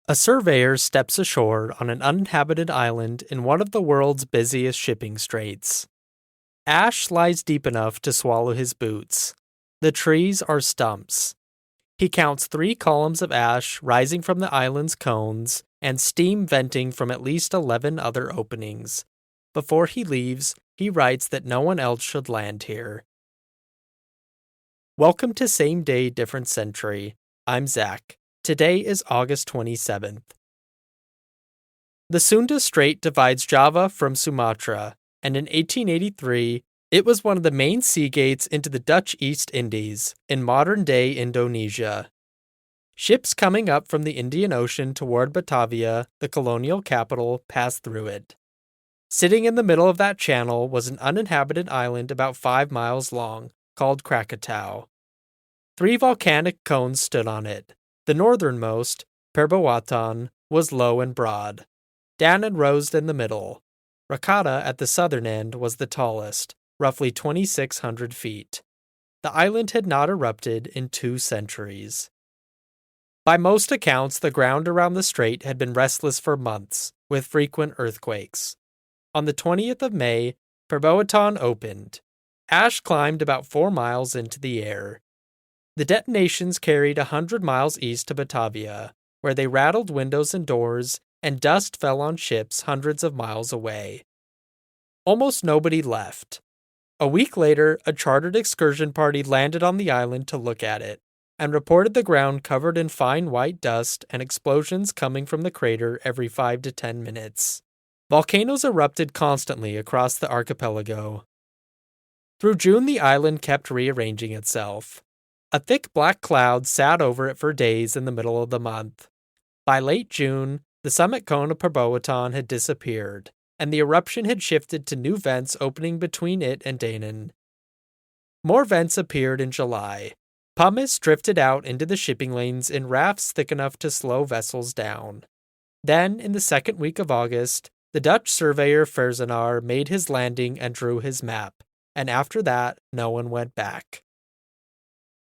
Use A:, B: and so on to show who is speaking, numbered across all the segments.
A: A surveyor steps ashore on an uninhabited island in one of the world's busiest shipping straits. Ash lies deep enough to swallow his boots. The trees are stumps. He counts 3 columns of ash rising from the island's cones and steam venting from at least 11 other openings. Before he leaves, he writes that no one else should land here. Welcome to Same Day, Different Century. I'm Zach. Today is August 27th. The Sunda Strait divides Java from Sumatra, and in 1883, it was one of the main sea gates into the Dutch East Indies, in modern-day Indonesia. Ships coming up from the Indian Ocean toward Batavia, the colonial capital, passed through it. Sitting in the middle of that channel was an uninhabited island about 5 miles long, called Krakatau. 3 volcanic cones stood on it. The northernmost, Perbawatan, was low and broad. Dan rose in the middle. Rakata at the southern end was the tallest, roughly 2,600 feet. The island had not erupted in 2 centuries. By most accounts, the ground around the strait had been restless for months, with frequent earthquakes. On the 20th of May, Perbawatan opened. Ash climbed about 4 miles into the air. The detonations carried 100 miles east to Batavia, where they rattled windows and doors, and dust fell on ships hundreds of miles away. Almost nobody left. A week later, a chartered excursion party landed on the island to look at it, and reported the ground covered in fine white dust and explosions coming from the crater every 5 to 10 minutes. Volcanoes erupted constantly across the archipelago. Through June, the island kept rearranging itself. A thick black cloud sat over it for days in the middle of the month. By late June, the summit cone of Perbawatan had disappeared, and the eruption had shifted to new vents opening between it and Danan. More vents appeared in July. Pumice drifted out into the shipping lanes in rafts thick enough to slow vessels down. Then, in the second week of August, the Dutch surveyor Verzenaar made his landing and drew his map, and after that, no one went back.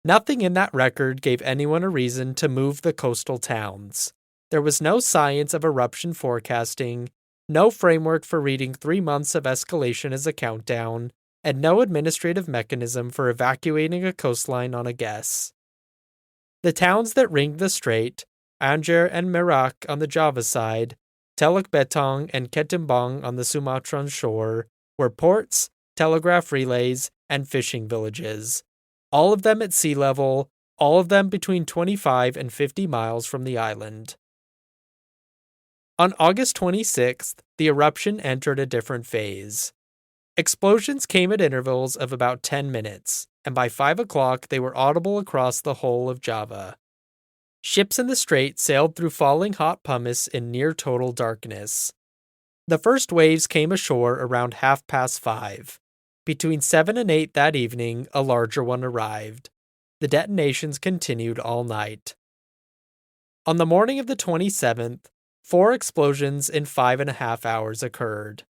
A: Nothing in that record gave anyone a reason to move the coastal towns. There was no science of eruption forecasting, no framework for reading 3 months of escalation as a countdown, and no administrative mechanism for evacuating a coastline on a guess. The towns that ringed the strait, Anjer and Merak on the Java side, Teluk Betong and Ketimbang on the Sumatran shore, were ports, telegraph relays, and fishing villages. All of them at sea level, all of them between 25 and 50 miles from the island. On August 26th, the eruption entered a different phase. Explosions came at intervals of about 10 minutes, and by 5 o'clock they were audible across the whole of Java. Ships in the strait sailed through falling hot pumice in near-total darkness. The first waves came ashore around 5:30. Between 7 and 8 that evening, a larger one arrived. The detonations continued all night. On the morning of the 27th, 4 explosions in 5.5 hours occurred.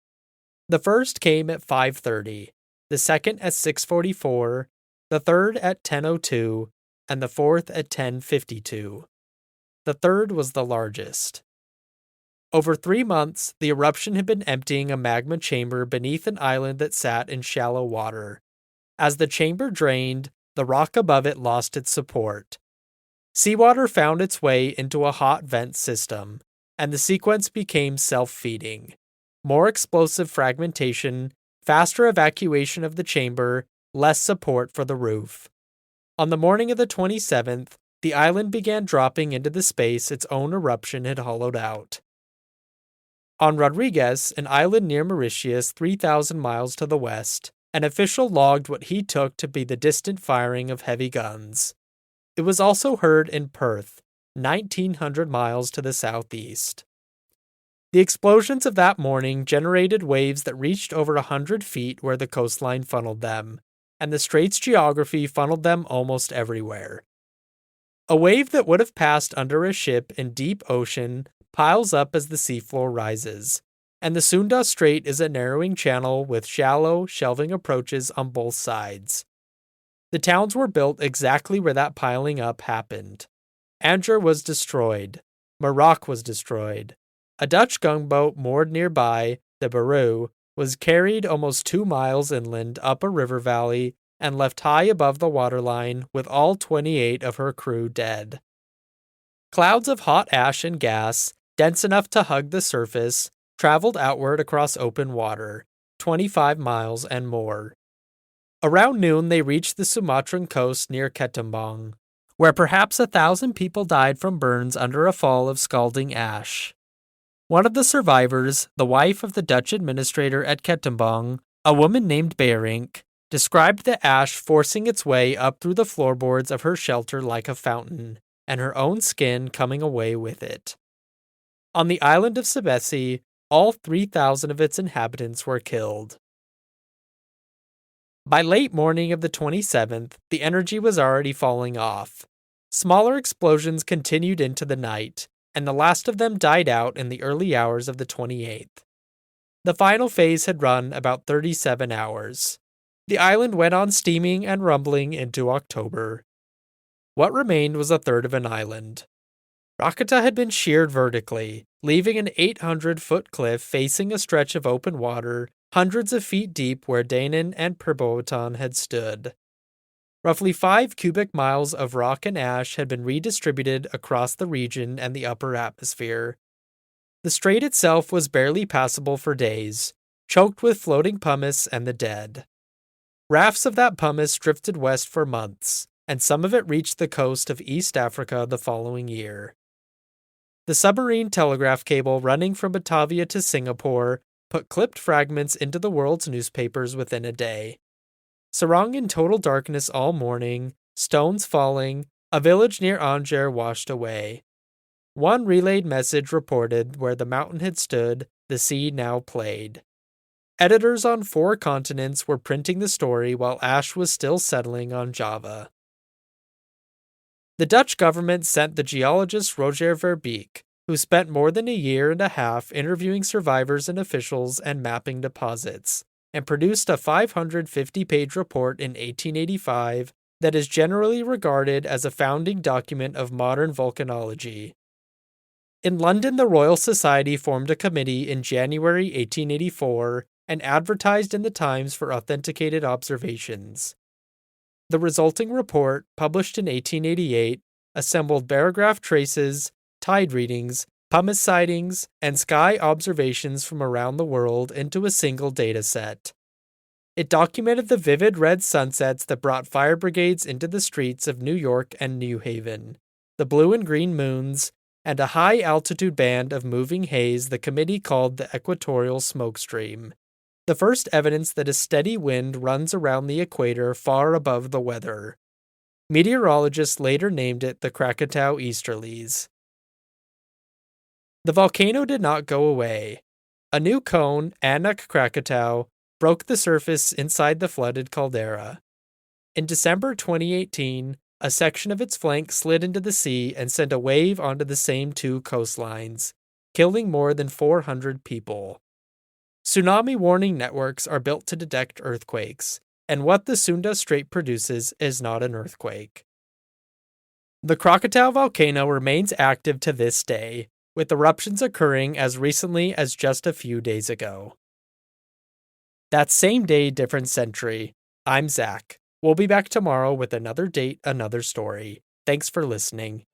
A: The first came at 5:30, the second at 6:44, the third at 10:02, and the fourth at 10:52. The third was the largest. Over 3 months, the eruption had been emptying a magma chamber beneath an island that sat in shallow water. As the chamber drained, the rock above it lost its support. Seawater found its way into a hot vent system, and the sequence became self-feeding. More explosive fragmentation, faster evacuation of the chamber, less support for the roof. On the morning of the 27th, the island began dropping into the space its own eruption had hollowed out. On Rodriguez, an island near Mauritius 3,000 miles to the west, an official logged what he took to be the distant firing of heavy guns. It was also heard in Perth, 1,900 miles to the southeast. The explosions of that morning generated waves that reached over 100 feet where the coastline funneled them, and the strait's geography funneled them almost everywhere. A wave that would have passed under a ship in deep ocean piles up as the seafloor rises, and the Sunda Strait is a narrowing channel with shallow, shelving approaches on both sides. The towns were built exactly where that piling up happened. Anjer was destroyed. Maroc was destroyed. A Dutch gunboat moored nearby, the Beru, was carried almost 2 miles inland up a river valley and left high above the waterline with all 28 of her crew dead. Clouds of hot ash and gas, dense enough to hug the surface, traveled outward across open water, 25 miles and more. Around noon, they reached the Sumatran coast near Ketembang, where perhaps 1,000 people died from burns under a fall of scalding ash. One of the survivors, the wife of the Dutch administrator at Ketembang, a woman named Berink, described the ash forcing its way up through the floorboards of her shelter like a fountain, and her own skin coming away with it. On the island of Sebesi, all 3,000 of its inhabitants were killed. By late morning of the 27th, the energy was already falling off. Smaller explosions continued into the night, and the last of them died out in the early hours of the 28th. The final phase had run about 37 hours. The island went on steaming and rumbling into October. What remained was a third of an island. Krakatoa had been sheared vertically, leaving an 800-foot cliff facing a stretch of open water hundreds of feet deep where Danan and Perbotan had stood. Roughly 5 cubic miles of rock and ash had been redistributed across the region and the upper atmosphere. The strait itself was barely passable for days, choked with floating pumice and the dead. Rafts of that pumice drifted west for months, and some of it reached the coast of East Africa the following year. The submarine telegraph cable running from Batavia to Singapore put clipped fragments into the world's newspapers within a day. Sarong in total darkness all morning, stones falling, a village near Anjer washed away. One relayed message reported where the mountain had stood, the sea now played. Editors on 4 continents were printing the story while ash was still settling on Java. The Dutch government sent the geologist Roger Verbeek, who spent more than a year and a half interviewing survivors and officials and mapping deposits, and produced a 550-page report in 1885 that is generally regarded as a founding document of modern volcanology. In London, the Royal Society formed a committee in January 1884 and advertised in the Times for authenticated observations. The resulting report, published in 1888, assembled barograph traces, tide readings, pumice sightings, and sky observations from around the world into a single data set. It documented the vivid red sunsets that brought fire brigades into the streets of New York and New Haven, the blue and green moons, and a high-altitude band of moving haze the committee called the equatorial smoke stream, the first evidence that a steady wind runs around the equator far above the weather. Meteorologists later named it the Krakatau easterlies. The volcano did not go away. A new cone, Anak Krakatau, broke the surface inside the flooded caldera. In December 2018, a section of its flank slid into the sea and sent a wave onto the same 2 coastlines, killing more than 400 people. Tsunami warning networks are built to detect earthquakes, and what the Sunda Strait produces is not an earthquake. The Krakatau volcano remains active to this day, with eruptions occurring as recently as just a few days ago. That same day, different century. I'm Zach. We'll be back tomorrow with another date, another story. Thanks for listening.